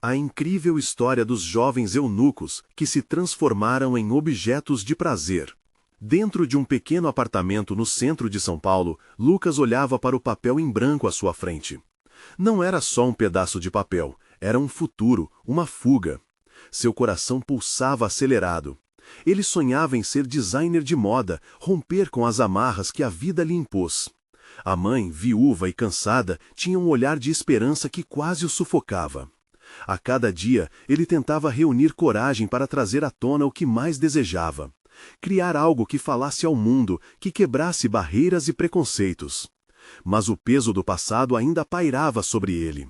A incrível história dos jovens eunucos que se transformaram em objetos de prazer. Dentro de um pequeno apartamento no centro de São Paulo, Lucas olhava para o papel em branco à sua frente. Não era só um pedaço de papel, era um futuro, uma fuga. Seu coração pulsava acelerado. Ele sonhava em ser designer de moda, romper com as amarras que a vida lhe impôs. A mãe, viúva e cansada, tinha um olhar de esperança que quase o sufocava. A cada dia, ele tentava reunir coragem para trazer à tona o que mais desejava. Criar algo que falasse ao mundo, que quebrasse barreiras e preconceitos. Mas o peso do passado ainda pairava sobre ele.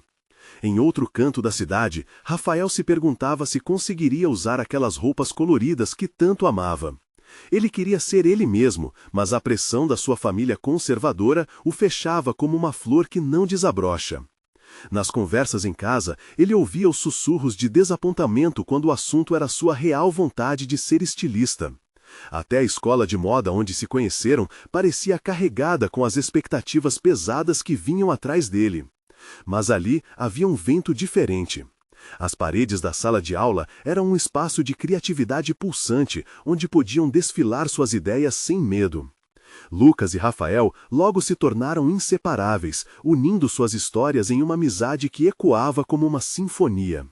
Em outro canto da cidade, Rafael se perguntava se conseguiria usar aquelas roupas coloridas que tanto amava. Ele queria ser ele mesmo, mas a pressão da sua família conservadora o fechava como uma flor que não desabrocha. Nas conversas em casa, ele ouvia os sussurros de desapontamento quando o assunto era sua real vontade de ser estilista. Até a escola de moda onde se conheceram parecia carregada com as expectativas pesadas que vinham atrás dele. Mas ali havia um vento diferente. As paredes da sala de aula eram um espaço de criatividade pulsante, onde podiam desfilar suas ideias sem medo. Lucas e Rafael logo se tornaram inseparáveis, unindo suas histórias em uma amizade que ecoava como uma sinfonia.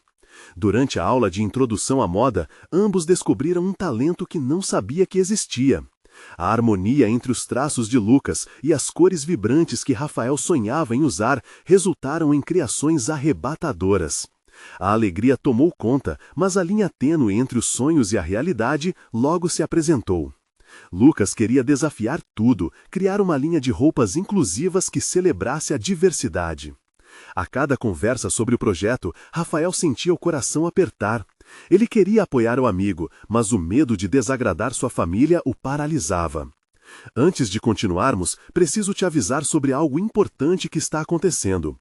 Durante a aula de introdução à moda, ambos descobriram um talento que não sabia que existia. A harmonia entre os traços de Lucas e as cores vibrantes que Rafael sonhava em usar resultaram em criações arrebatadoras. A alegria tomou conta, mas a linha tênue entre os sonhos e a realidade logo se apresentou. Lucas queria desafiar tudo, criar uma linha de roupas inclusivas que celebrasse a diversidade. A cada conversa sobre o projeto, Rafael sentia o coração apertar. Ele queria apoiar o amigo, mas o medo de desagradar sua família o paralisava. Antes de continuarmos, preciso te avisar sobre algo importante que está acontecendo.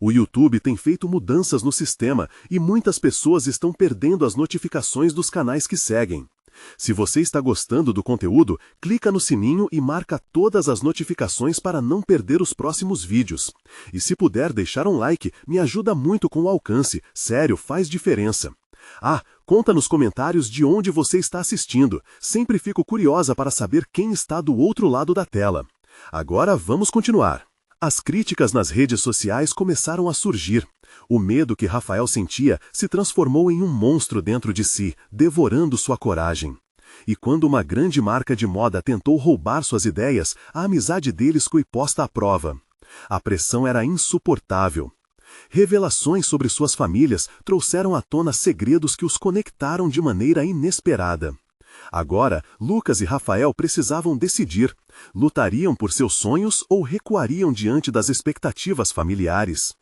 O YouTube tem feito mudanças no sistema e muitas pessoas estão perdendo as notificações dos canais que seguem. Se você está gostando do conteúdo, clica no sininho e marca todas as notificações para não perder os próximos vídeos. E se puder deixar um like, me ajuda muito com o alcance, sério, faz diferença. Conta nos comentários de onde você está assistindo, sempre fico curiosa para saber quem está do outro lado da tela. Agora vamos continuar. As críticas nas redes sociais começaram a surgir. O medo que Rafael sentia se transformou em um monstro dentro de si, devorando sua coragem. E quando uma grande marca de moda tentou roubar suas ideias, a amizade deles foi posta à prova. A pressão era insuportável. Revelações sobre suas famílias trouxeram à tona segredos que os conectaram de maneira inesperada. Agora, Lucas e Rafael precisavam decidir. Lutariam por seus sonhos ou recuariam diante das expectativas familiares?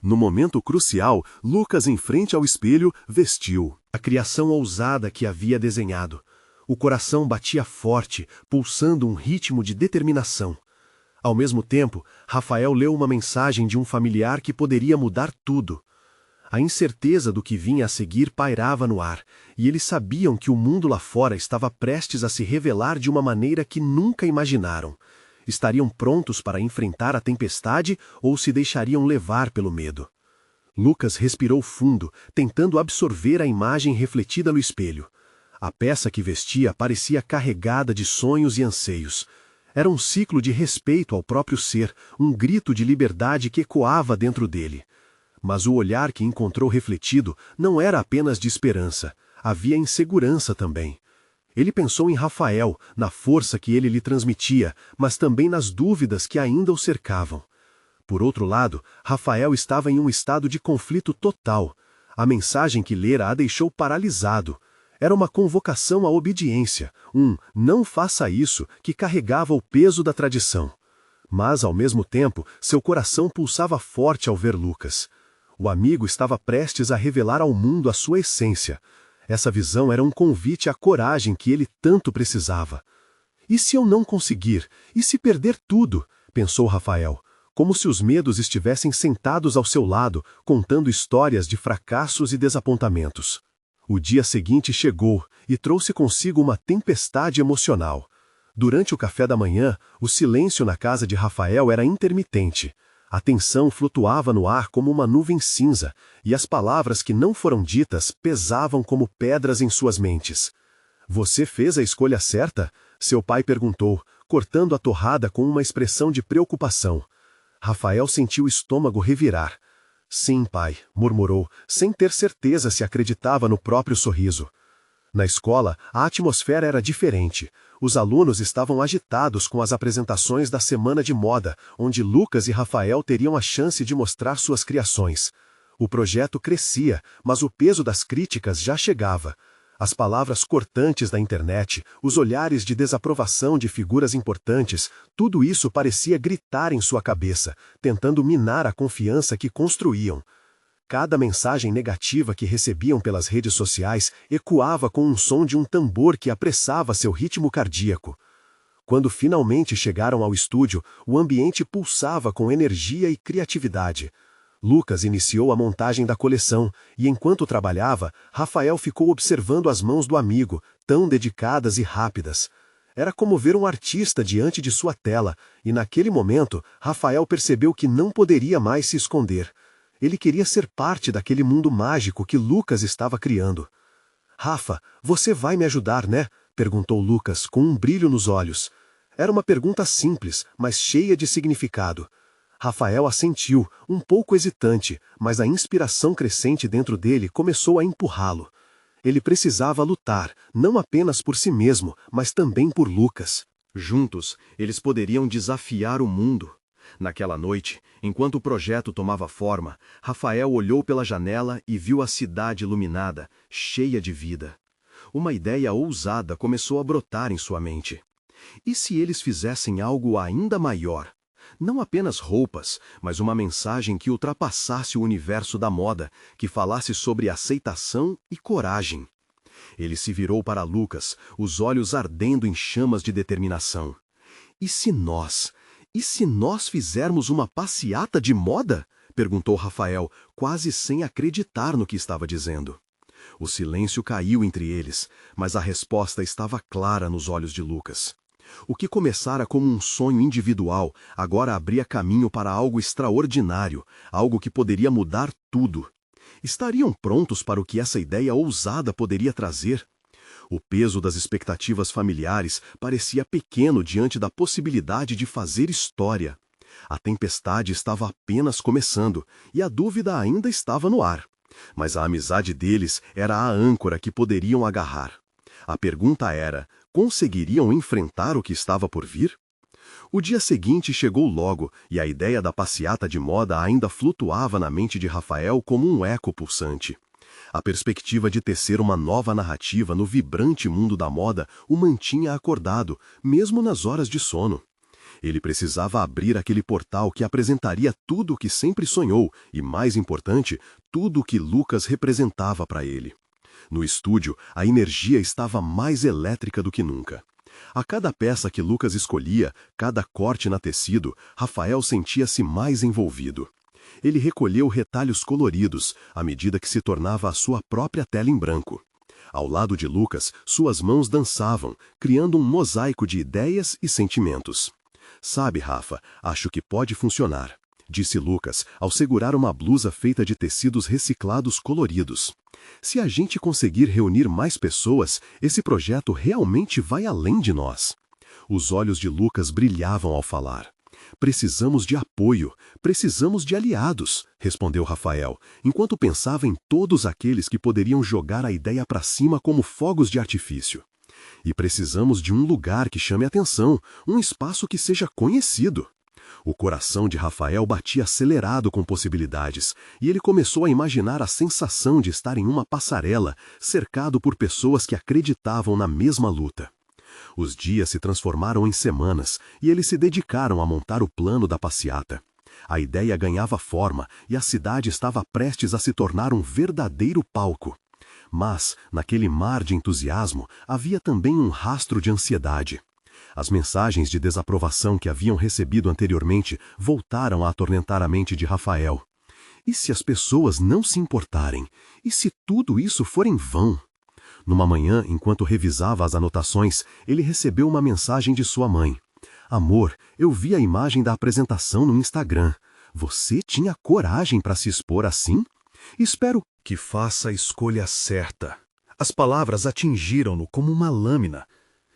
No momento crucial, Lucas, em frente ao espelho, vestiu a criação ousada que havia desenhado. O coração batia forte, pulsando um ritmo de determinação. Ao mesmo tempo, Rafael leu uma mensagem de um familiar que poderia mudar tudo. A incerteza do que vinha a seguir pairava no ar, e eles sabiam que o mundo lá fora estava prestes a se revelar de uma maneira que nunca imaginaram. Estariam prontos para enfrentar a tempestade ou se deixariam levar pelo medo? Lucas respirou fundo, tentando absorver a imagem refletida no espelho. A peça que vestia parecia carregada de sonhos e anseios. Era um ciclo de respeito ao próprio ser, um grito de liberdade que ecoava dentro dele. Mas o olhar que encontrou refletido não era apenas de esperança, havia insegurança também. Ele pensou em Rafael, na força que ele lhe transmitia, mas também nas dúvidas que ainda o cercavam. Por outro lado, Rafael estava em um estado de conflito total. A mensagem que lera a deixou paralisado. Era uma convocação à obediência, "não faça isso", que carregava o peso da tradição. Mas, ao mesmo tempo, seu coração pulsava forte ao ver Lucas. O amigo estava prestes a revelar ao mundo a sua essência. Essa visão era um convite à coragem que ele tanto precisava. E se eu não conseguir? E se perder tudo? Pensou Rafael, como se os medos estivessem sentados ao seu lado, contando histórias de fracassos e desapontamentos. O dia seguinte chegou e trouxe consigo uma tempestade emocional. Durante o café da manhã, o silêncio na casa de Rafael era intermitente. A tensão flutuava no ar como uma nuvem cinza, e as palavras que não foram ditas pesavam como pedras em suas mentes. Você fez a escolha certa? Seu pai perguntou, cortando a torrada com uma expressão de preocupação. Rafael sentiu o estômago revirar. Sim, pai, murmurou, sem ter certeza se acreditava no próprio sorriso. Na escola, a atmosfera era diferente. Os alunos estavam agitados com as apresentações da Semana de Moda, onde Lucas e Rafael teriam a chance de mostrar suas criações. O projeto crescia, mas o peso das críticas já chegava. As palavras cortantes da internet, os olhares de desaprovação de figuras importantes, tudo isso parecia gritar em sua cabeça, tentando minar a confiança que construíam. Cada mensagem negativa que recebiam pelas redes sociais ecoava com um som de um tambor que apressava seu ritmo cardíaco. Quando finalmente chegaram ao estúdio, o ambiente pulsava com energia e criatividade. Lucas iniciou a montagem da coleção, e enquanto trabalhava, Rafael ficou observando as mãos do amigo, tão dedicadas e rápidas. Era como ver um artista diante de sua tela, e naquele momento, Rafael percebeu que não poderia mais se esconder. Ele queria ser parte daquele mundo mágico que Lucas estava criando. Rafa, você vai me ajudar, né? Perguntou Lucas, com um brilho nos olhos. Era uma pergunta simples, mas cheia de significado. Rafael assentiu, um pouco hesitante, mas a inspiração crescente dentro dele começou a empurrá-lo. Ele precisava lutar, não apenas por si mesmo, mas também por Lucas. Juntos, eles poderiam desafiar o mundo. Naquela noite, enquanto o projeto tomava forma, Rafael olhou pela janela e viu a cidade iluminada, cheia de vida. Uma ideia ousada começou a brotar em sua mente. E se eles fizessem algo ainda maior? Não apenas roupas, mas uma mensagem que ultrapassasse o universo da moda, que falasse sobre aceitação e coragem. Ele se virou para Lucas, os olhos ardendo em chamas de determinação. E se nós fizermos uma passeata de moda? Perguntou Rafael, quase sem acreditar no que estava dizendo. O silêncio caiu entre eles, mas a resposta estava clara nos olhos de Lucas. O que começara como um sonho individual, agora abria caminho para algo extraordinário, algo que poderia mudar tudo. Estariam prontos para o que essa ideia ousada poderia trazer? O peso das expectativas familiares parecia pequeno diante da possibilidade de fazer história. A tempestade estava apenas começando, e a dúvida ainda estava no ar. Mas a amizade deles era a âncora que poderiam agarrar. A pergunta era, conseguiriam enfrentar o que estava por vir? O dia seguinte chegou logo, e a ideia da passeata de moda ainda flutuava na mente de Rafael como um eco pulsante. A perspectiva de tecer uma nova narrativa no vibrante mundo da moda o mantinha acordado, mesmo nas horas de sono. Ele precisava abrir aquele portal que apresentaria tudo o que sempre sonhou e, mais importante, tudo o que Lucas representava para ele. No estúdio, a energia estava mais elétrica do que nunca. A cada peça que Lucas escolhia, cada corte na tecido, Rafael sentia-se mais envolvido. Ele recolheu retalhos coloridos, à medida que se tornava a sua própria tela em branco. Ao lado de Lucas, suas mãos dançavam, criando um mosaico de ideias e sentimentos. Sabe, Rafa, acho que pode funcionar, disse Lucas, ao segurar uma blusa feita de tecidos reciclados coloridos. Se a gente conseguir reunir mais pessoas, esse projeto realmente vai além de nós. Os olhos de Lucas brilhavam ao falar. Precisamos de apoio, precisamos de aliados, respondeu Rafael, enquanto pensava em todos aqueles que poderiam jogar a ideia para cima como fogos de artifício. E precisamos de um lugar que chame atenção, um espaço que seja conhecido. O coração de Rafael batia acelerado com possibilidades, e ele começou a imaginar a sensação de estar em uma passarela, cercado por pessoas que acreditavam na mesma luta. Os dias se transformaram em semanas, e eles se dedicaram a montar o plano da passeata. A ideia ganhava forma, e a cidade estava prestes a se tornar um verdadeiro palco. Mas, naquele mar de entusiasmo, havia também um rastro de ansiedade. As mensagens de desaprovação que haviam recebido anteriormente voltaram a atormentar a mente de Rafael. E se as pessoas não se importarem? E se tudo isso for em vão? Numa manhã, enquanto revisava as anotações, ele recebeu uma mensagem de sua mãe. Amor, eu vi a imagem da apresentação no Instagram. Você tinha coragem para se expor assim? Espero que faça a escolha certa. As palavras atingiram-no como uma lâmina.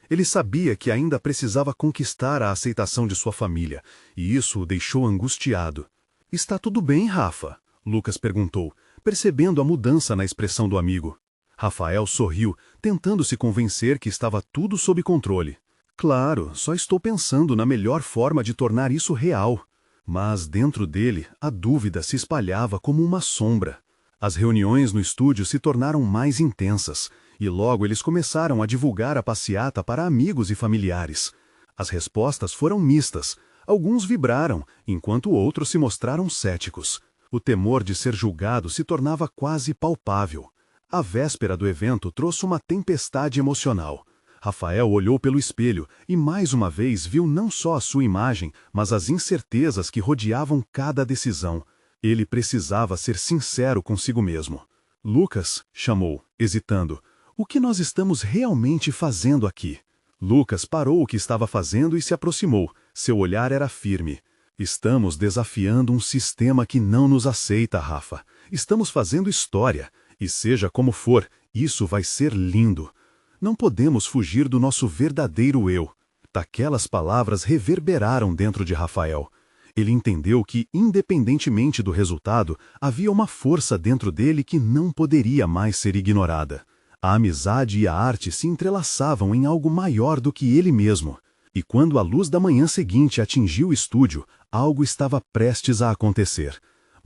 Ele sabia que ainda precisava conquistar a aceitação de sua família, e isso o deixou angustiado. Está tudo bem, Rafa? Lucas perguntou, percebendo a mudança na expressão do amigo. Rafael sorriu, tentando se convencer que estava tudo sob controle. Claro, só estou pensando na melhor forma de tornar isso real. Mas dentro dele, a dúvida se espalhava como uma sombra. As reuniões no estúdio se tornaram mais intensas, e logo eles começaram a divulgar a passeata para amigos e familiares. As respostas foram mistas. Alguns vibraram, enquanto outros se mostraram céticos. O temor de ser julgado se tornava quase palpável. A véspera do evento trouxe uma tempestade emocional. Rafael olhou pelo espelho e mais uma vez viu não só a sua imagem, mas as incertezas que rodeavam cada decisão. Ele precisava ser sincero consigo mesmo. Lucas, chamou, hesitando. O que nós estamos realmente fazendo aqui? Lucas parou o que estava fazendo e se aproximou. Seu olhar era firme. Estamos desafiando um sistema que não nos aceita, Rafa. Estamos fazendo história. E seja como for, isso vai ser lindo. Não podemos fugir do nosso verdadeiro eu. Daquelas palavras reverberaram dentro de Rafael. Ele entendeu que, independentemente do resultado, havia uma força dentro dele que não poderia mais ser ignorada. A amizade e a arte se entrelaçavam em algo maior do que ele mesmo. E quando a luz da manhã seguinte atingiu o estúdio, algo estava prestes a acontecer.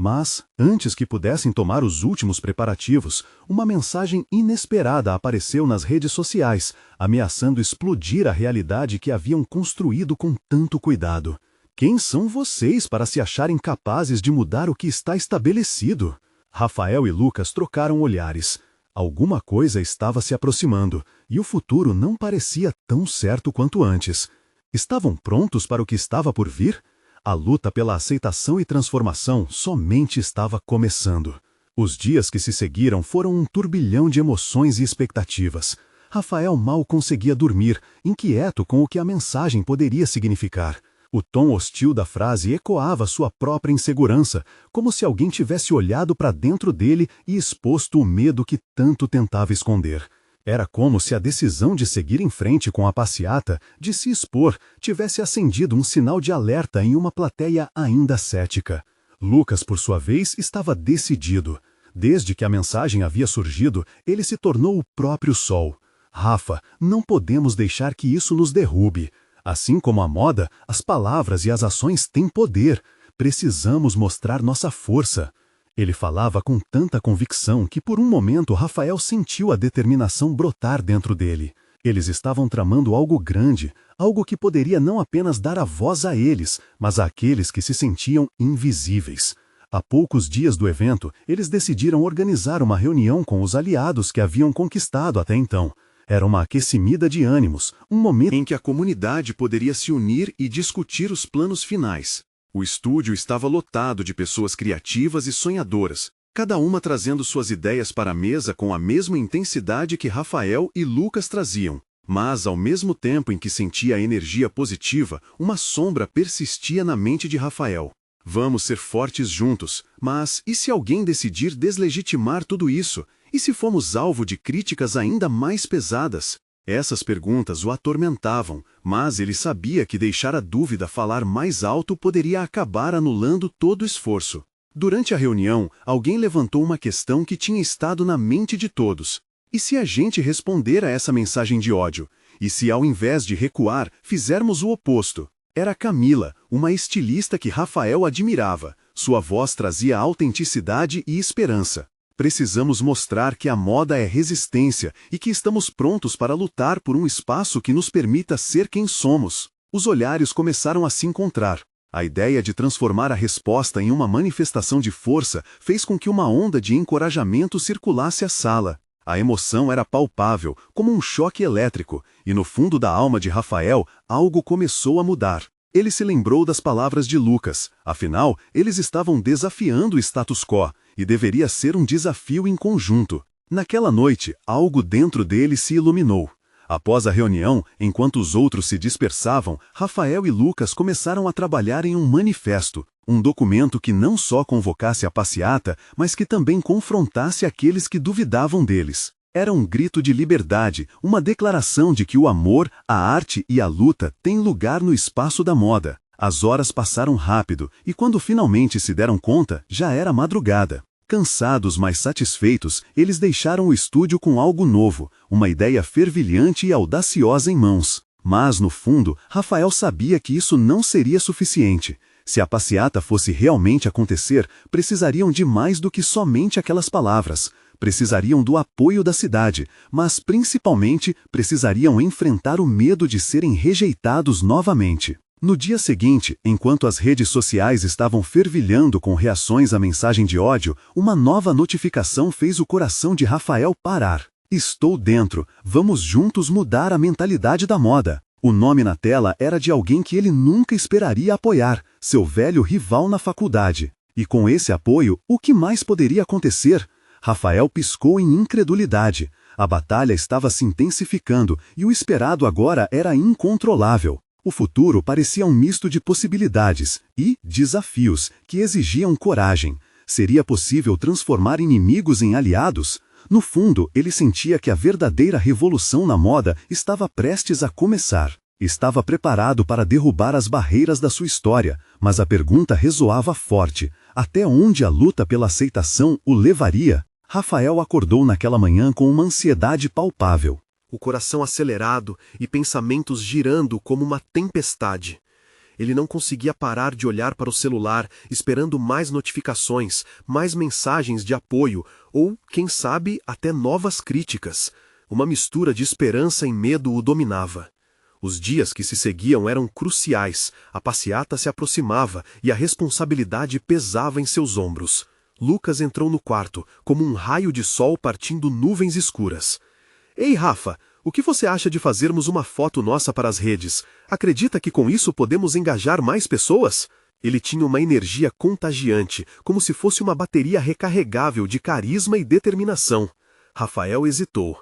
Mas, antes que pudessem tomar os últimos preparativos, uma mensagem inesperada apareceu nas redes sociais, ameaçando explodir a realidade que haviam construído com tanto cuidado. Quem são vocês para se acharem capazes de mudar o que está estabelecido? Rafael e Lucas trocaram olhares. Alguma coisa estava se aproximando, e o futuro não parecia tão certo quanto antes. Estavam prontos para o que estava por vir? A luta pela aceitação e transformação somente estava começando. Os dias que se seguiram foram um turbilhão de emoções e expectativas. Rafael mal conseguia dormir, inquieto com o que a mensagem poderia significar. O tom hostil da frase ecoava sua própria insegurança, como se alguém tivesse olhado para dentro dele e exposto o medo que tanto tentava esconder. Era como se a decisão de seguir em frente com a passeata, de se expor, tivesse acendido um sinal de alerta em uma plateia ainda cética. Lucas, por sua vez, estava decidido. Desde que a mensagem havia surgido, ele se tornou o próprio sol. Rafa, não podemos deixar que isso nos derrube. Assim como a moda, as palavras e as ações têm poder. Precisamos mostrar nossa força. Ele falava com tanta convicção que por um momento Rafael sentiu a determinação brotar dentro dele. Eles estavam tramando algo grande, algo que poderia não apenas dar a voz a eles, mas àqueles que se sentiam invisíveis. Há poucos dias do evento, eles decidiram organizar uma reunião com os aliados que haviam conquistado até então. Era uma aquecimida de ânimos, um momento em que a comunidade poderia se unir e discutir os planos finais. O estúdio estava lotado de pessoas criativas e sonhadoras, cada uma trazendo suas ideias para a mesa com a mesma intensidade que Rafael e Lucas traziam. Mas, ao mesmo tempo em que sentia a energia positiva, uma sombra persistia na mente de Rafael. Vamos ser fortes juntos, mas e se alguém decidir deslegitimar tudo isso? E se fomos alvo de críticas ainda mais pesadas? Essas perguntas o atormentavam, mas ele sabia que deixar a dúvida falar mais alto poderia acabar anulando todo o esforço. Durante a reunião, alguém levantou uma questão que tinha estado na mente de todos. E se a gente responder a essa mensagem de ódio? E se, ao invés de recuar, fizermos o oposto? Era Camila, uma estilista que Rafael admirava. Sua voz trazia autenticidade e esperança. Precisamos mostrar que a moda é resistência e que estamos prontos para lutar por um espaço que nos permita ser quem somos. Os olhares começaram a se encontrar. A ideia de transformar a resposta em uma manifestação de força fez com que uma onda de encorajamento circulasse a sala. A emoção era palpável, como um choque elétrico, e no fundo da alma de Rafael, algo começou a mudar. Ele se lembrou das palavras de Lucas. Afinal, eles estavam desafiando o status quo, e deveria ser um desafio em conjunto. Naquela noite, algo dentro dele se iluminou. Após a reunião, enquanto os outros se dispersavam, Rafael e Lucas começaram a trabalhar em um manifesto, Um documento que não só convocasse a passeata, mas que também confrontasse aqueles que duvidavam deles. Era um grito de liberdade, uma declaração de que o amor, a arte e a luta têm lugar no espaço da moda. As horas passaram rápido, e quando finalmente se deram conta, já era madrugada. Cansados, mas satisfeitos, eles deixaram o estúdio com algo novo, uma ideia fervilhante e audaciosa em mãos. Mas, no fundo, Rafael sabia que isso não seria suficiente. Se a passeata fosse realmente acontecer, precisariam de mais do que somente aquelas palavras. Precisariam do apoio da cidade, mas principalmente precisariam enfrentar o medo de serem rejeitados novamente. No dia seguinte, enquanto as redes sociais estavam fervilhando com reações à mensagem de ódio, uma nova notificação fez o coração de Rafael parar. Estou dentro, vamos juntos mudar a mentalidade da moda. O nome na tela era de alguém que ele nunca esperaria apoiar, seu velho rival na faculdade. E com esse apoio, o que mais poderia acontecer? Rafael piscou em incredulidade. A batalha estava se intensificando e o esperado agora era incontrolável. O futuro parecia um misto de possibilidades e desafios que exigiam coragem. Seria possível transformar inimigos em aliados? No fundo, ele sentia que a verdadeira revolução na moda estava prestes a começar. Estava preparado para derrubar as barreiras da sua história, mas a pergunta ressoava forte. Até onde a luta pela aceitação o levaria? Rafael acordou naquela manhã com uma ansiedade palpável. O coração acelerado e pensamentos girando como uma tempestade. Ele não conseguia parar de olhar para o celular, esperando mais notificações, mais mensagens de apoio ou, quem sabe, até novas críticas. Uma mistura de esperança e medo o dominava. Os dias que se seguiam eram cruciais, a passeata se aproximava e a responsabilidade pesava em seus ombros. Lucas entrou no quarto, como um raio de sol partindo nuvens escuras. Ei, Rafa, o que você acha de fazermos uma foto nossa para as redes? Acredita que com isso podemos engajar mais pessoas? Ele tinha uma energia contagiante, como se fosse uma bateria recarregável de carisma e determinação. Rafael hesitou.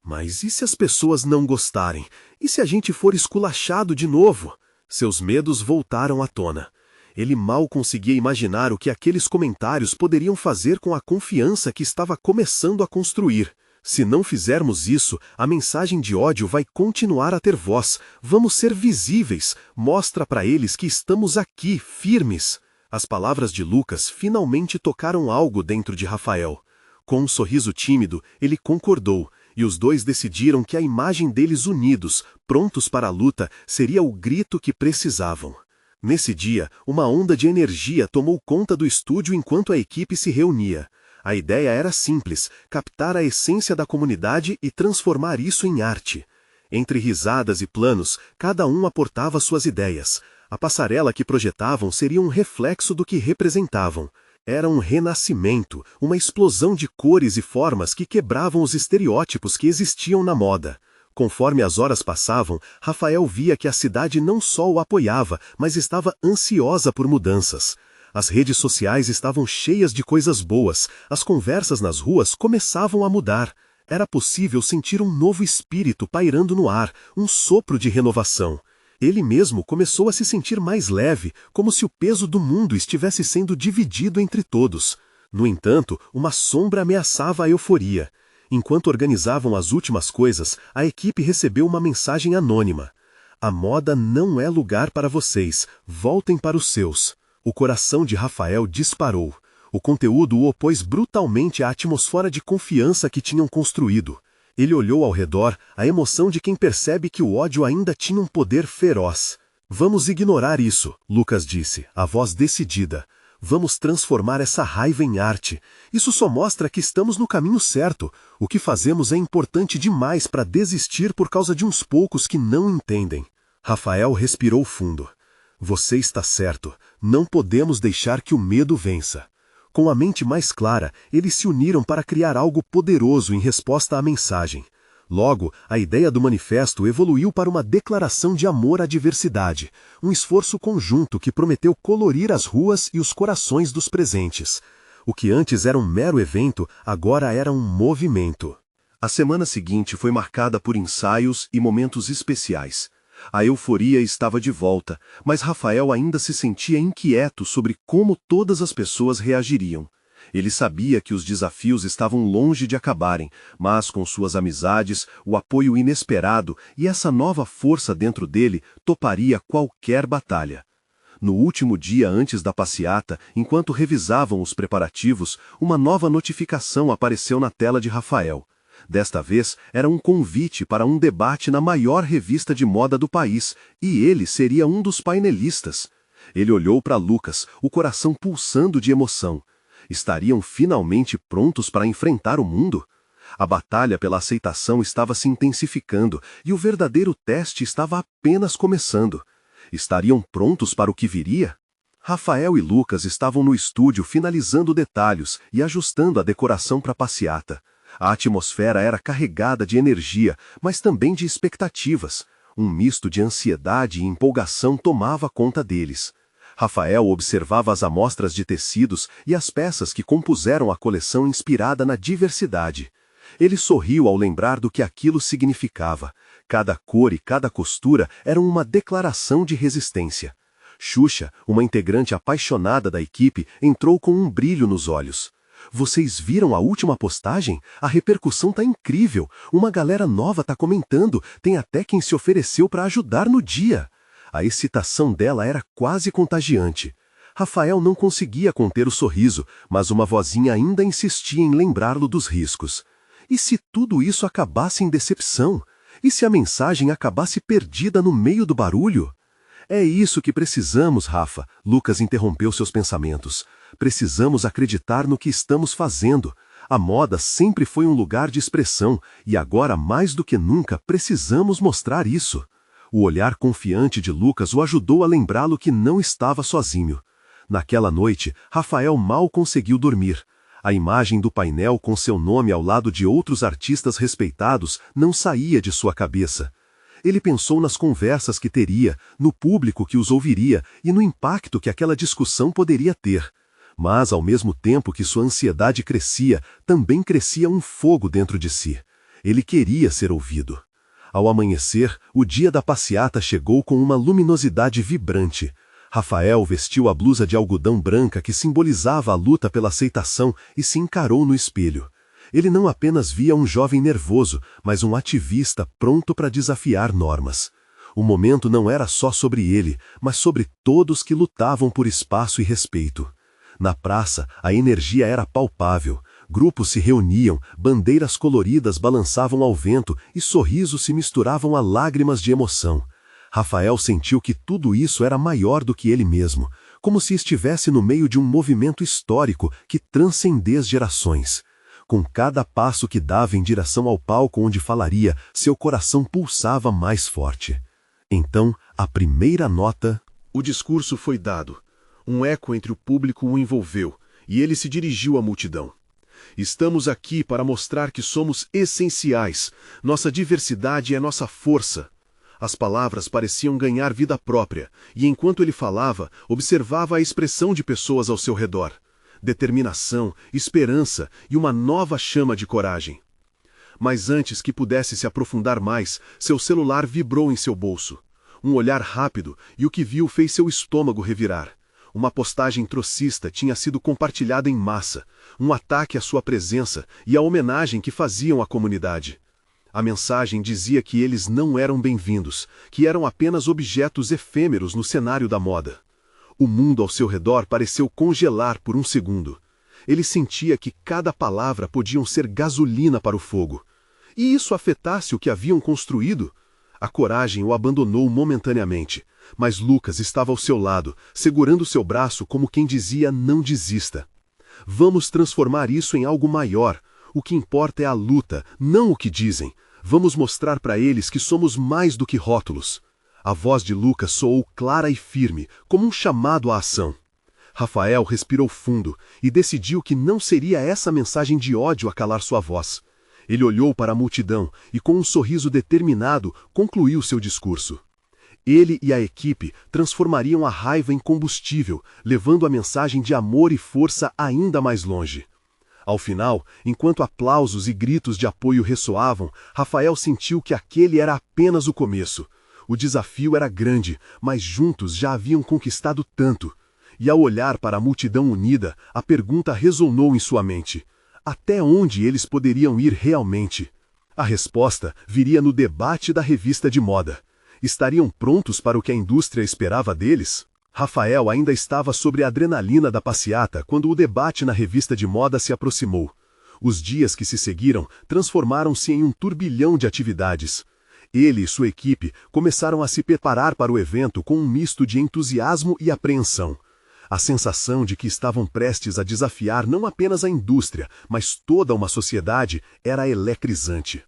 Mas e se as pessoas não gostarem? E se a gente for esculachado de novo? Seus medos voltaram à tona. Ele mal conseguia imaginar o que aqueles comentários poderiam fazer com a confiança que estava começando a construir. Se não fizermos isso, a mensagem de ódio vai continuar a ter voz. Vamos ser visíveis. Mostra para eles que estamos aqui, firmes. As palavras de Lucas finalmente tocaram algo dentro de Rafael. Com um sorriso tímido, ele concordou, e os dois decidiram que a imagem deles unidos, prontos para a luta, seria o grito que precisavam. Nesse dia, uma onda de energia tomou conta do estúdio enquanto a equipe se reunia. A ideia era simples, captar a essência da comunidade e transformar isso em arte. Entre risadas e planos, cada um aportava suas ideias. A passarela que projetavam seria um reflexo do que representavam. Era um renascimento, uma explosão de cores e formas que quebravam os estereótipos que existiam na moda. Conforme as horas passavam, Rafael via que a cidade não só o apoiava, mas estava ansiosa por mudanças. As redes sociais estavam cheias de coisas boas, as conversas nas ruas começavam a mudar. Era possível sentir um novo espírito pairando no ar, um sopro de renovação. Ele mesmo começou a se sentir mais leve, como se o peso do mundo estivesse sendo dividido entre todos. No entanto, uma sombra ameaçava a euforia. Enquanto organizavam as últimas coisas, a equipe recebeu uma mensagem anônima. A moda não é lugar para vocês, voltem para os seus. O coração de Rafael disparou. O conteúdo o opôs brutalmente à atmosfera de confiança que tinham construído. Ele olhou ao redor, a emoção de quem percebe que o ódio ainda tinha um poder feroz. Vamos ignorar isso, Lucas disse, a voz decidida. Vamos transformar essa raiva em arte. Isso só mostra que estamos no caminho certo. O que fazemos é importante demais para desistir por causa de uns poucos que não entendem. Rafael respirou fundo. Você está certo. Não podemos deixar que o medo vença. Com a mente mais clara, eles se uniram para criar algo poderoso em resposta à mensagem. Logo, a ideia do manifesto evoluiu para uma declaração de amor à diversidade, um esforço conjunto que prometeu colorir as ruas e os corações dos presentes. O que antes era um mero evento, agora era um movimento. A semana seguinte foi marcada por ensaios e momentos especiais. A euforia estava de volta, mas Rafael ainda se sentia inquieto sobre como todas as pessoas reagiriam. Ele sabia que os desafios estavam longe de acabarem, mas com suas amizades, o apoio inesperado e essa nova força dentro dele, toparia qualquer batalha. No último dia antes da passeata, enquanto revisavam os preparativos, uma nova notificação apareceu na tela de Rafael. Desta vez, era um convite para um debate na maior revista de moda do país, e ele seria um dos painelistas. Ele olhou para Lucas, o coração pulsando de emoção. Estariam finalmente prontos para enfrentar o mundo? A batalha pela aceitação estava se intensificando, e o verdadeiro teste estava apenas começando. Estariam prontos para o que viria? Rafael e Lucas estavam no estúdio finalizando detalhes e ajustando a decoração para a passeata. A atmosfera era carregada de energia, mas também de expectativas. Um misto de ansiedade e empolgação tomava conta deles. Rafael observava as amostras de tecidos e as peças que compuseram a coleção inspirada na diversidade. Ele sorriu ao lembrar do que aquilo significava. Cada cor e cada costura eram uma declaração de resistência. Xuxa, uma integrante apaixonada da equipe, entrou com um brilho nos olhos. Vocês viram a última postagem? A repercussão tá incrível. Uma galera nova tá comentando, tem até quem se ofereceu para ajudar no dia. A excitação dela era quase contagiante. Rafael não conseguia conter o sorriso, mas uma vozinha ainda insistia em lembrá-lo dos riscos. E se tudo isso acabasse em decepção? E se a mensagem acabasse perdida no meio do barulho? É isso que precisamos, Rafa, Lucas interrompeu seus pensamentos. Precisamos acreditar no que estamos fazendo. A moda sempre foi um lugar de expressão, e agora, mais do que nunca, precisamos mostrar isso. O olhar confiante de Lucas o ajudou a lembrá-lo que não estava sozinho. Naquela noite, Rafael mal conseguiu dormir. A imagem do painel com seu nome ao lado de outros artistas respeitados não saía de sua cabeça. Ele pensou nas conversas que teria, no público que os ouviria e no impacto que aquela discussão poderia ter. Mas, ao mesmo tempo que sua ansiedade crescia, também crescia um fogo dentro de si. Ele queria ser ouvido. Ao amanhecer, o dia da passeata chegou com uma luminosidade vibrante. Rafael vestiu a blusa de algodão branca que simbolizava a luta pela aceitação e se encarou no espelho. Ele não apenas via um jovem nervoso, mas um ativista pronto para desafiar normas. O momento não era só sobre ele, mas sobre todos que lutavam por espaço e respeito. Na praça, a energia era palpável. Grupos se reuniam, bandeiras coloridas balançavam ao vento e sorrisos se misturavam a lágrimas de emoção. Rafael sentiu que tudo isso era maior do que ele mesmo, como se estivesse no meio de um movimento histórico que transcendia as gerações. Com cada passo que dava em direção ao palco onde falaria, seu coração pulsava mais forte. Então, a primeira nota... O discurso foi dado. Um eco entre o público o envolveu, e ele se dirigiu à multidão. Estamos aqui para mostrar que somos essenciais. Nossa diversidade é nossa força. As palavras pareciam ganhar vida própria, e enquanto ele falava, observava a expressão de pessoas ao seu redor. Determinação, esperança e uma nova chama de coragem. Mas antes que pudesse se aprofundar mais, seu celular vibrou em seu bolso. Um olhar rápido, e o que viu fez seu estômago revirar. Uma postagem trocista tinha sido compartilhada em massa, um ataque à sua presença e à homenagem que faziam à comunidade. A mensagem dizia que eles não eram bem-vindos, que eram apenas objetos efêmeros no cenário da moda. O mundo ao seu redor pareceu congelar por um segundo. Ele sentia que cada palavra podia ser gasolina para o fogo. E isso afetasse o que haviam construído? A coragem o abandonou momentaneamente, mas Lucas estava ao seu lado, segurando seu braço como quem dizia não desista. Vamos transformar isso em algo maior. O que importa é a luta, não o que dizem. Vamos mostrar para eles que somos mais do que rótulos. A voz de Lucas soou clara e firme, como um chamado à ação. Rafael respirou fundo e decidiu que não seria essa mensagem de ódio a calar sua voz. Ele olhou para a multidão e, com um sorriso determinado, concluiu seu discurso. Ele e a equipe transformariam a raiva em combustível, levando a mensagem de amor e força ainda mais longe. Ao final, enquanto aplausos e gritos de apoio ressoavam, Rafael sentiu que aquele era apenas o começo. O desafio era grande, mas juntos já haviam conquistado tanto. E ao olhar para a multidão unida, a pergunta ressonou em sua mente: até onde eles poderiam ir realmente? A resposta viria no debate da revista de moda. Estariam prontos para o que a indústria esperava deles? Rafael ainda estava sobre a adrenalina da passeata quando o debate na revista de moda se aproximou. Os dias que se seguiram transformaram-se em um turbilhão de atividades. Ele e sua equipe começaram a se preparar para o evento com um misto de entusiasmo e apreensão. A sensação de que estavam prestes a desafiar não apenas a indústria, mas toda uma sociedade era eletrizante.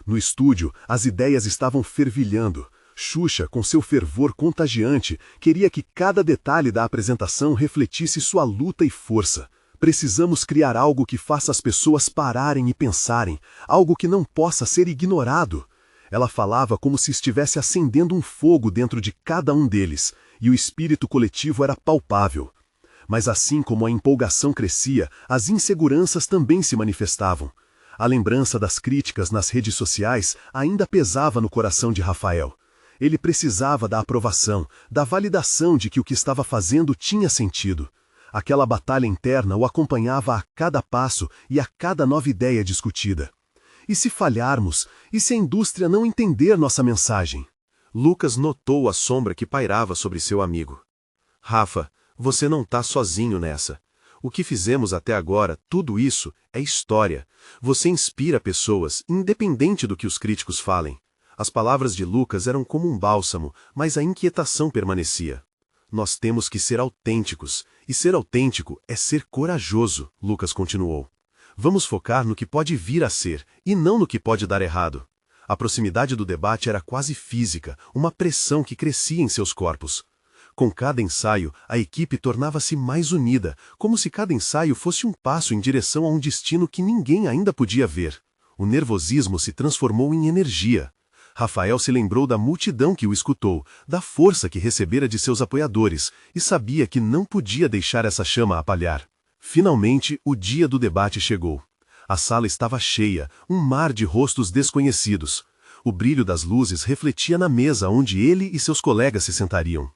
No estúdio, as ideias estavam fervilhando. Xuxa, com seu fervor contagiante, queria que cada detalhe da apresentação refletisse sua luta e força. Precisamos criar algo que faça as pessoas pararem e pensarem, algo que não possa ser ignorado. Ela falava como se estivesse acendendo um fogo dentro de cada um deles, e o espírito coletivo era palpável. Mas assim como a empolgação crescia, as inseguranças também se manifestavam. A lembrança das críticas nas redes sociais ainda pesava no coração de Rafael. Ele precisava da aprovação, da validação de que o que estava fazendo tinha sentido. Aquela batalha interna o acompanhava a cada passo e a cada nova ideia discutida. E se falharmos? E se a indústria não entender nossa mensagem? Lucas notou a sombra que pairava sobre seu amigo. Rafa, você não está sozinho nessa. O que fizemos até agora, tudo isso, é história. Você inspira pessoas, independente do que os críticos falem. As palavras de Lucas eram como um bálsamo, mas a inquietação permanecia. Nós temos que ser autênticos, e ser autêntico é ser corajoso, Lucas continuou. Vamos focar no que pode vir a ser, e não no que pode dar errado. A proximidade do debate era quase física, uma pressão que crescia em seus corpos. Com cada ensaio, a equipe tornava-se mais unida, como se cada ensaio fosse um passo em direção a um destino que ninguém ainda podia ver. O nervosismo se transformou em energia. Rafael se lembrou da multidão que o escutou, da força que recebera de seus apoiadores, e sabia que não podia deixar essa chama apalhar. Finalmente, o dia do debate chegou. A sala estava cheia, um mar de rostos desconhecidos. O brilho das luzes refletia na mesa onde ele e seus colegas se sentariam.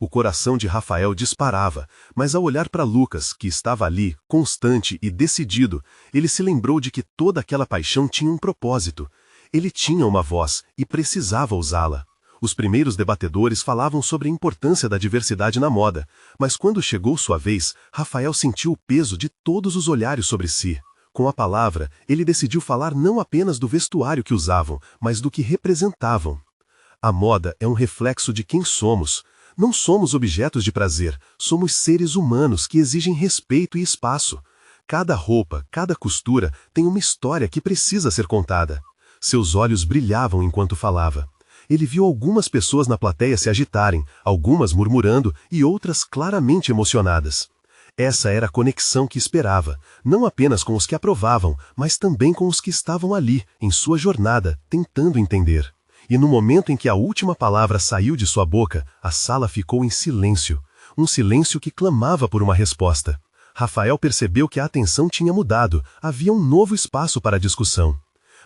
O coração de Rafael disparava, mas ao olhar para Lucas, que estava ali, constante e decidido, ele se lembrou de que toda aquela paixão tinha um propósito. Ele tinha uma voz e precisava usá-la. Os primeiros debatedores falavam sobre a importância da diversidade na moda, mas quando chegou sua vez, Rafael sentiu o peso de todos os olhares sobre si. Com a palavra, ele decidiu falar não apenas do vestuário que usavam, mas do que representavam. A moda é um reflexo de quem somos. Não somos objetos de prazer, somos seres humanos que exigem respeito e espaço. Cada roupa, cada costura tem uma história que precisa ser contada. Seus olhos brilhavam enquanto falava. Ele viu algumas pessoas na plateia se agitarem, algumas murmurando e outras claramente emocionadas. Essa era a conexão que esperava, não apenas com os que aprovavam, mas também com os que estavam ali, em sua jornada, tentando entender. E no momento em que a última palavra saiu de sua boca, a sala ficou em silêncio. Um silêncio que clamava por uma resposta. Rafael percebeu que a atenção tinha mudado, havia um novo espaço para a discussão.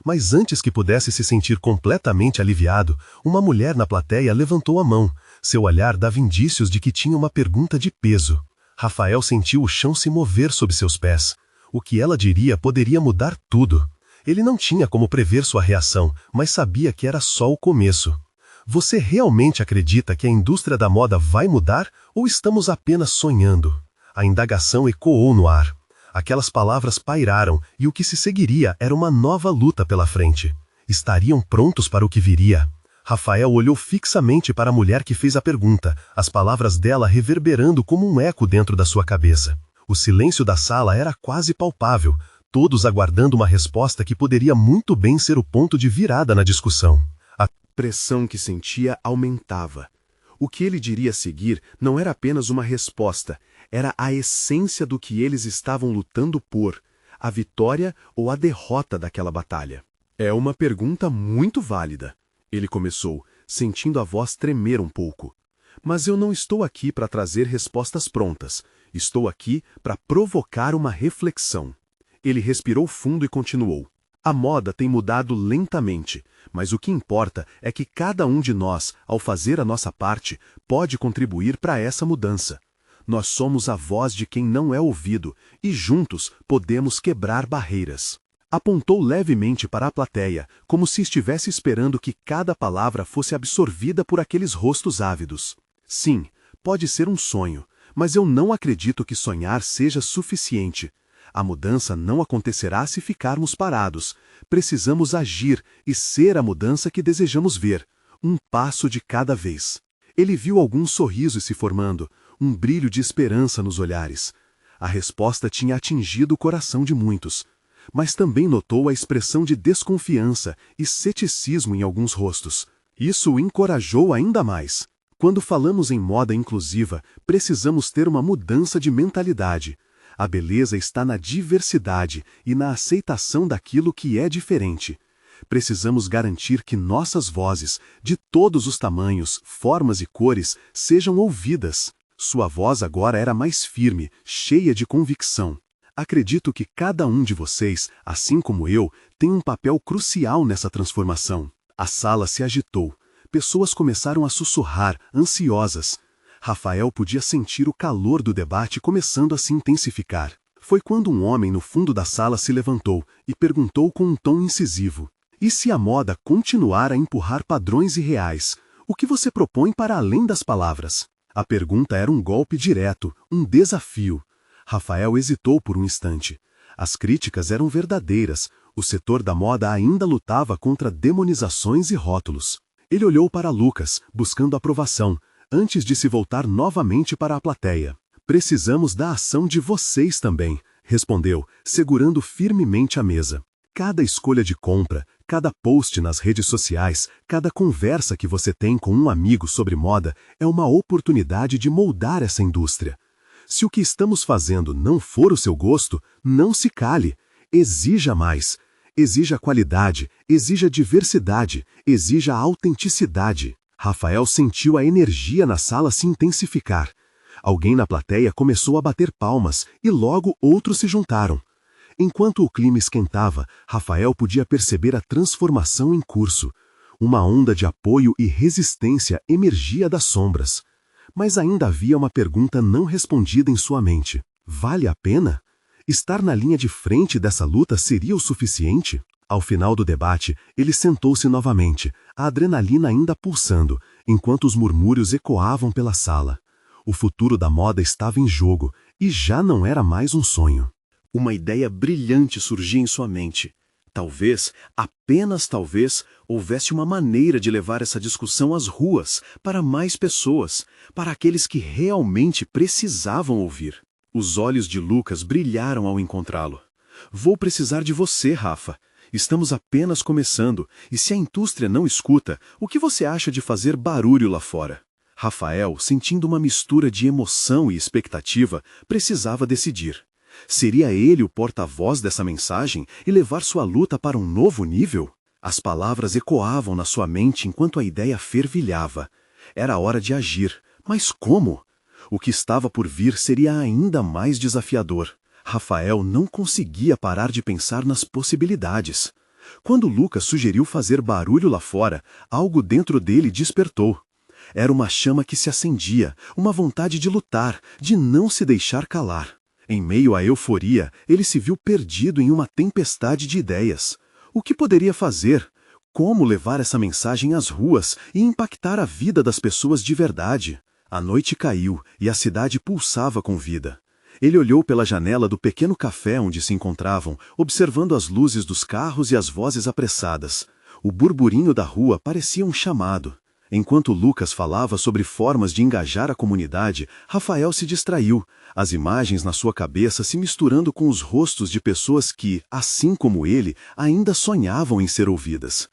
Mas antes que pudesse se sentir completamente aliviado, uma mulher na plateia levantou a mão. Seu olhar dava indícios de que tinha uma pergunta de peso. Rafael sentiu o chão se mover sob seus pés. O que ela diria poderia mudar tudo. Ele não tinha como prever sua reação, mas sabia que era só o começo. Você realmente acredita que a indústria da moda vai mudar, ou estamos apenas sonhando? A indagação ecoou no ar. Aquelas palavras pairaram, e o que se seguiria era uma nova luta pela frente. Estariam prontos para o que viria? Rafael olhou fixamente para a mulher que fez a pergunta, as palavras dela reverberando como um eco dentro da sua cabeça. O silêncio da sala era quase palpável, todos aguardando uma resposta que poderia muito bem ser o ponto de virada na discussão. A pressão que sentia aumentava. O que ele diria a seguir não era apenas uma resposta, era a essência do que eles estavam lutando por, a vitória ou a derrota daquela batalha. É uma pergunta muito válida, ele começou, sentindo a voz tremer um pouco. Mas eu não estou aqui para trazer respostas prontas, estou aqui para provocar uma reflexão. Ele respirou fundo e continuou. A moda tem mudado lentamente, mas o que importa é que cada um de nós, ao fazer a nossa parte, pode contribuir para essa mudança. Nós somos a voz de quem não é ouvido e juntos podemos quebrar barreiras. Apontou levemente para a plateia, como se estivesse esperando que cada palavra fosse absorvida por aqueles rostos ávidos. Sim, pode ser um sonho, mas eu não acredito que sonhar seja suficiente. A mudança não acontecerá se ficarmos parados. Precisamos agir e ser a mudança que desejamos ver, um passo de cada vez. Ele viu alguns sorrisos se formando, um brilho de esperança nos olhares. A resposta tinha atingido o coração de muitos, mas também notou a expressão de desconfiança e ceticismo em alguns rostos. Isso o encorajou ainda mais. Quando falamos em moda inclusiva, precisamos ter uma mudança de mentalidade. A beleza está na diversidade e na aceitação daquilo que é diferente. Precisamos garantir que nossas vozes, de todos os tamanhos, formas e cores, sejam ouvidas. Sua voz agora era mais firme, cheia de convicção. Acredito que cada um de vocês, assim como eu, tem um papel crucial nessa transformação. A sala se agitou. Pessoas começaram a sussurrar, ansiosas. Rafael podia sentir o calor do debate começando a se intensificar. Foi quando um homem no fundo da sala se levantou e perguntou com um tom incisivo: "E se a moda continuar a empurrar padrões irreais, o que você propõe para além das palavras?" A pergunta era um golpe direto, um desafio. Rafael hesitou por um instante. As críticas eram verdadeiras. O setor da moda ainda lutava contra demonizações e rótulos. Ele olhou para Lucas, buscando aprovação, antes de se voltar novamente para a plateia. "Precisamos da ação de vocês também", respondeu, segurando firmemente a mesa. Cada escolha de compra, cada post nas redes sociais, cada conversa que você tem com um amigo sobre moda é uma oportunidade de moldar essa indústria. Se o que estamos fazendo não for o seu gosto, não se cale. Exija mais. Exija qualidade, exija diversidade, exija autenticidade. Rafael sentiu a energia na sala se intensificar. Alguém na plateia começou a bater palmas e logo outros se juntaram. Enquanto o clima esquentava, Rafael podia perceber a transformação em curso. Uma onda de apoio e resistência emergia das sombras. Mas ainda havia uma pergunta não respondida em sua mente. Vale a pena? Estar na linha de frente dessa luta seria o suficiente? Ao final do debate, ele sentou-se novamente, a adrenalina ainda pulsando, enquanto os murmúrios ecoavam pela sala. O futuro da moda estava em jogo, e já não era mais um sonho. Uma ideia brilhante surgia em sua mente. Talvez, apenas talvez, houvesse uma maneira de levar essa discussão às ruas, para mais pessoas, para aqueles que realmente precisavam ouvir. Os olhos de Lucas brilharam ao encontrá-lo. "Vou precisar de você, Rafa. Estamos apenas começando, e se a indústria não escuta, o que você acha de fazer barulho lá fora?" Rafael, sentindo uma mistura de emoção e expectativa, precisava decidir. Seria ele o porta-voz dessa mensagem e levar sua luta para um novo nível? As palavras ecoavam na sua mente enquanto a ideia fervilhava. Era hora de agir, mas como? O que estava por vir seria ainda mais desafiador. Rafael não conseguia parar de pensar nas possibilidades. Quando Lucas sugeriu fazer barulho lá fora, algo dentro dele despertou. Era uma chama que se acendia, uma vontade de lutar, de não se deixar calar. Em meio à euforia, ele se viu perdido em uma tempestade de ideias. O que poderia fazer? Como levar essa mensagem às ruas e impactar a vida das pessoas de verdade? A noite caiu e a cidade pulsava com vida. Ele olhou pela janela do pequeno café onde se encontravam, observando as luzes dos carros e as vozes apressadas. O burburinho da rua parecia um chamado. Enquanto Lucas falava sobre formas de engajar a comunidade, Rafael se distraiu, as imagens na sua cabeça se misturando com os rostos de pessoas que, assim como ele, ainda sonhavam em ser ouvidas.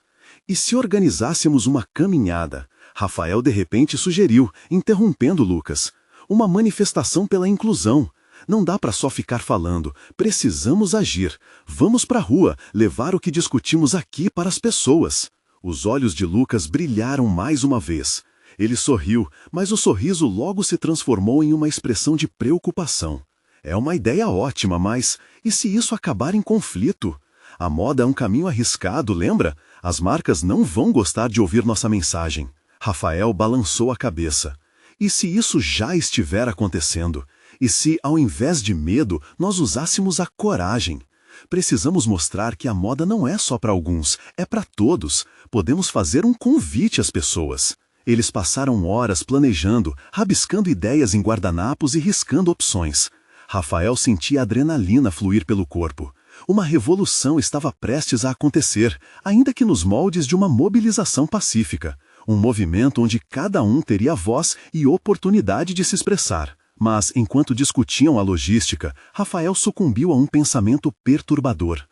"E se organizássemos uma caminhada?" Rafael de repente sugeriu, interrompendo Lucas. "Uma manifestação pela inclusão. Não dá para só ficar falando, precisamos agir. Vamos para a rua, levar o que discutimos aqui para as pessoas." Os olhos de Lucas brilharam mais uma vez. Ele sorriu, mas o sorriso logo se transformou em uma expressão de preocupação. "É uma ideia ótima, mas e se isso acabar em conflito?" A moda é um caminho arriscado, lembra? As marcas não vão gostar de ouvir nossa mensagem. Rafael balançou a cabeça. E se isso já estiver acontecendo? E se, ao invés de medo, nós usássemos a coragem? Precisamos mostrar que a moda não é só para alguns, é para todos. Podemos fazer um convite às pessoas. Eles passaram horas planejando, rabiscando ideias em guardanapos e riscando opções. Rafael sentia a adrenalina fluir pelo corpo. Uma revolução estava prestes a acontecer, ainda que nos moldes de uma mobilização pacífica. Um movimento onde cada um teria voz e oportunidade de se expressar. Mas, enquanto discutiam a logística, Rafael sucumbiu a um pensamento perturbador.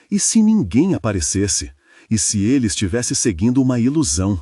E se ninguém aparecesse? E se ele estivesse seguindo uma ilusão?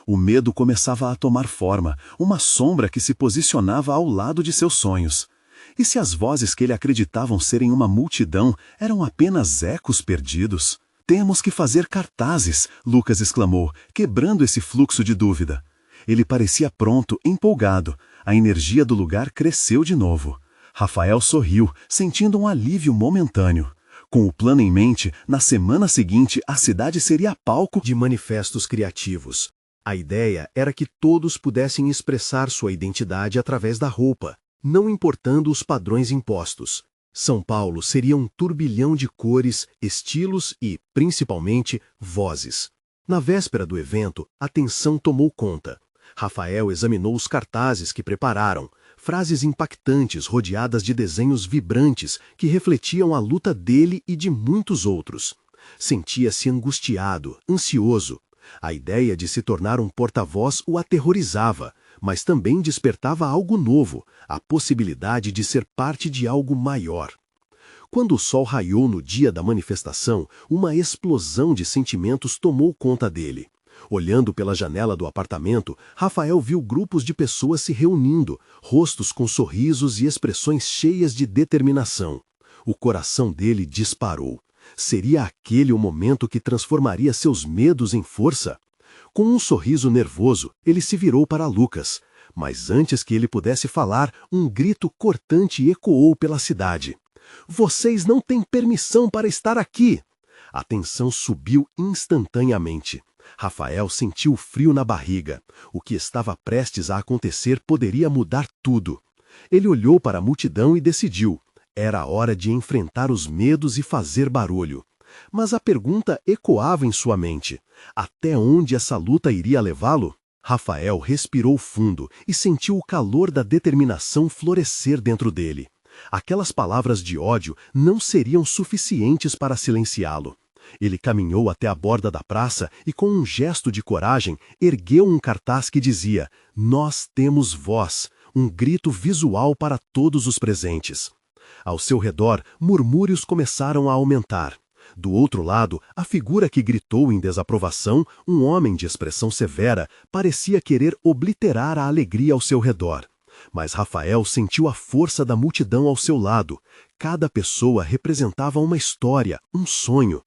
O medo começava a tomar forma, uma sombra que se posicionava ao lado de seus sonhos. E se as vozes que ele acreditavam serem uma multidão eram apenas ecos perdidos? Temos que fazer cartazes, Lucas exclamou, quebrando esse fluxo de dúvida. Ele parecia pronto, empolgado. A energia do lugar cresceu de novo. Rafael sorriu, sentindo um alívio momentâneo. Com o plano em mente, na semana seguinte a cidade seria palco de manifestos criativos. A ideia era que todos pudessem expressar sua identidade através da roupa, não importando os padrões impostos. São Paulo seria um turbilhão de cores, estilos e, principalmente, vozes. Na véspera do evento, a tensão tomou conta. Rafael examinou os cartazes que prepararam, frases impactantes rodeadas de desenhos vibrantes que refletiam a luta dele e de muitos outros. Sentia-se angustiado, ansioso. A ideia de se tornar um porta-voz o aterrorizava, mas também despertava algo novo, a possibilidade de ser parte de algo maior. Quando o sol raiou no dia da manifestação, uma explosão de sentimentos tomou conta dele. Olhando pela janela do apartamento, Rafael viu grupos de pessoas se reunindo, rostos com sorrisos e expressões cheias de determinação. O coração dele disparou. Seria aquele o momento que transformaria seus medos em força? Com um sorriso nervoso, ele se virou para Lucas. Mas antes que ele pudesse falar, um grito cortante ecoou pela cidade. "Vocês não têm permissão para estar aqui!" A tensão subiu instantaneamente. Rafael sentiu frio na barriga. O que estava prestes a acontecer poderia mudar tudo. Ele olhou para a multidão e decidiu. Era hora de enfrentar os medos e fazer barulho. Mas a pergunta ecoava em sua mente. Até onde essa luta iria levá-lo? Rafael respirou fundo e sentiu o calor da determinação florescer dentro dele. Aquelas palavras de ódio não seriam suficientes para silenciá-lo. Ele caminhou até a borda da praça e, com um gesto de coragem, ergueu um cartaz que dizia: "Nós temos voz", um grito visual para todos os presentes. Ao seu redor, murmúrios começaram a aumentar. Do outro lado, a figura que gritou em desaprovação, um homem de expressão severa, parecia querer obliterar a alegria ao seu redor. Mas Rafael sentiu a força da multidão ao seu lado. Cada pessoa representava uma história, um sonho.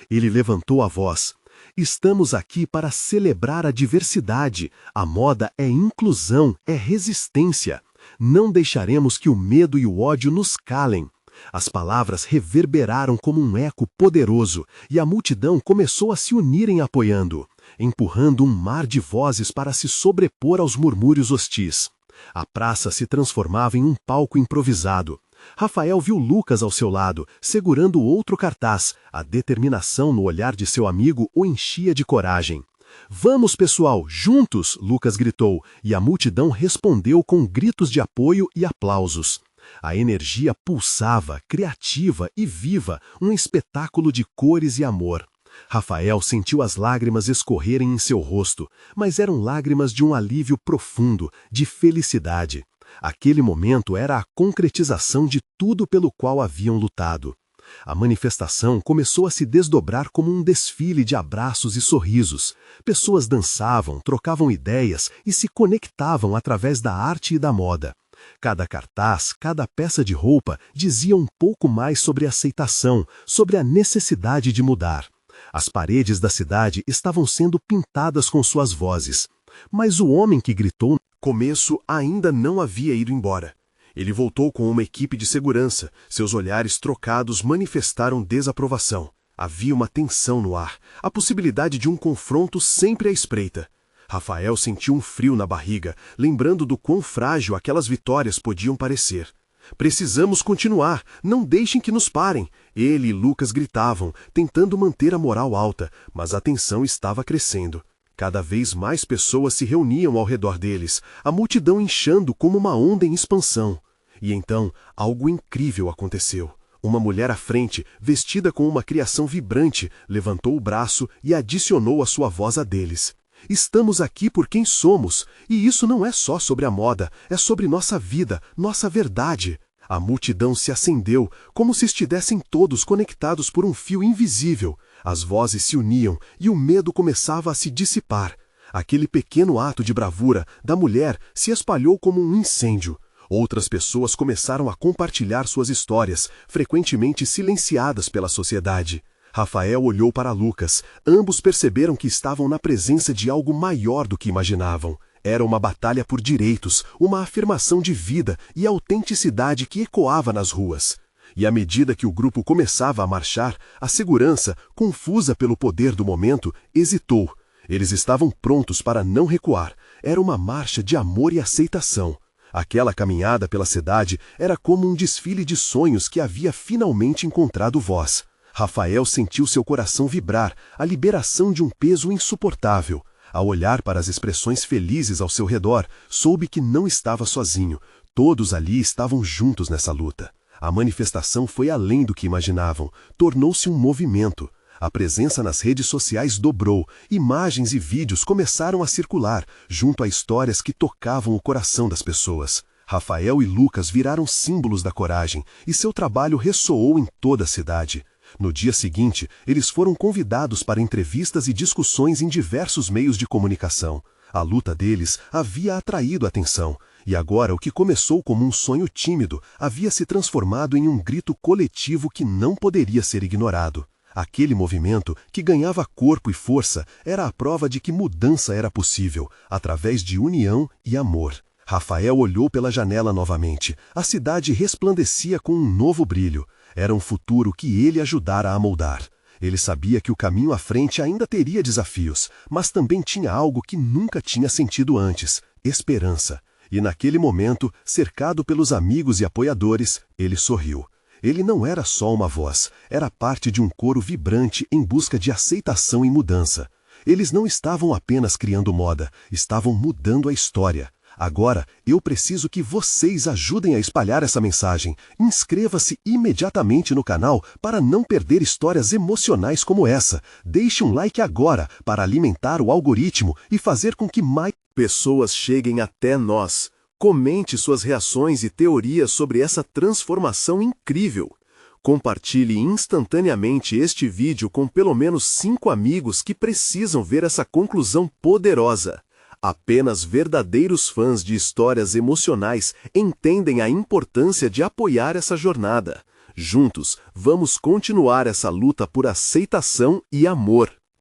Ele levantou a voz. "Estamos aqui para celebrar a diversidade. A moda é inclusão, é resistência. Não deixaremos que o medo e o ódio nos calem." As palavras reverberaram como um eco poderoso, e a multidão começou a se unirem apoiando, empurrando um mar de vozes para se sobrepor aos murmúrios hostis. A praça se transformava em um palco improvisado. Rafael viu Lucas ao seu lado, segurando outro cartaz. A determinação no olhar de seu amigo o enchia de coragem. "Vamos, pessoal, juntos!" Lucas gritou, e a multidão respondeu com gritos de apoio e aplausos. A energia pulsava, criativa e viva, um espetáculo de cores e amor. Rafael sentiu as lágrimas escorrerem em seu rosto, mas eram lágrimas de um alívio profundo, de felicidade. Aquele momento era a concretização de tudo pelo qual haviam lutado. A manifestação começou a se desdobrar como um desfile de abraços e sorrisos. Pessoas dançavam, trocavam ideias e se conectavam através da arte e da moda. Cada cartaz, cada peça de roupa dizia um pouco mais sobre aceitação, sobre a necessidade de mudar. As paredes da cidade estavam sendo pintadas com suas vozes. Mas o homem que gritou no começo ainda não havia ido embora. Ele voltou com uma equipe de segurança. Seus olhares trocados manifestaram desaprovação. Havia uma tensão no ar, a possibilidade de um confronto sempre à espreita. Rafael sentiu um frio na barriga, lembrando do quão frágil aquelas vitórias podiam parecer. Precisamos continuar, não deixem que nos parem. Ele e Lucas gritavam, tentando manter a moral alta, mas a tensão estava crescendo. Cada vez mais pessoas se reuniam ao redor deles, a multidão inchando como uma onda em expansão. E então, algo incrível aconteceu. Uma mulher à frente, vestida com uma criação vibrante, levantou o braço e adicionou a sua voz à deles. Estamos aqui por quem somos, e isso não é só sobre a moda, é sobre nossa vida, nossa verdade. A multidão se acendeu, como se estivessem todos conectados por um fio invisível. As vozes se uniam e o medo começava a se dissipar. Aquele pequeno ato de bravura da mulher se espalhou como um incêndio. Outras pessoas começaram a compartilhar suas histórias, frequentemente silenciadas pela sociedade. Rafael olhou para Lucas. Ambos perceberam que estavam na presença de algo maior do que imaginavam. Era uma batalha por direitos, uma afirmação de vida e autenticidade que ecoava nas ruas. E à medida que o grupo começava a marchar, a segurança, confusa pelo poder do momento, hesitou. Eles estavam prontos para não recuar. Era uma marcha de amor e aceitação. Aquela caminhada pela cidade era como um desfile de sonhos que havia finalmente encontrado voz. Rafael sentiu seu coração vibrar, a liberação de um peso insuportável. Ao olhar para as expressões felizes ao seu redor, soube que não estava sozinho. Todos ali estavam juntos nessa luta. A manifestação foi além do que imaginavam. Tornou-se um movimento. A presença nas redes sociais dobrou. Imagens e vídeos começaram a circular, junto a histórias que tocavam o coração das pessoas. Rafael e Lucas viraram símbolos da coragem, e seu trabalho ressoou em toda a cidade. No dia seguinte, eles foram convidados para entrevistas e discussões em diversos meios de comunicação. A luta deles havia atraído atenção, e agora o que começou como um sonho tímido havia se transformado em um grito coletivo que não poderia ser ignorado. Aquele movimento, que ganhava corpo e força, era a prova de que mudança era possível, através de união e amor. Rafael olhou pela janela novamente. A cidade resplandecia com um novo brilho. Era um futuro que ele ajudara a moldar. Ele sabia que o caminho à frente ainda teria desafios, mas também tinha algo que nunca tinha sentido antes: esperança. E naquele momento, cercado pelos amigos e apoiadores, ele sorriu. Ele não era só uma voz, era parte de um coro vibrante em busca de aceitação e mudança. Eles não estavam apenas criando moda, estavam mudando a história. Agora, eu preciso que vocês ajudem a espalhar essa mensagem. Inscreva-se imediatamente no canal para não perder histórias emocionais como essa. Deixe um like agora para alimentar o algoritmo e fazer com que mais pessoas cheguem até nós. Comente suas reações e teorias sobre essa transformação incrível. Compartilhe instantaneamente este vídeo com pelo menos 5 amigos que precisam ver essa conclusão poderosa. Apenas verdadeiros fãs de histórias emocionais entendem a importância de apoiar essa jornada. Juntos, vamos continuar essa luta por aceitação e amor.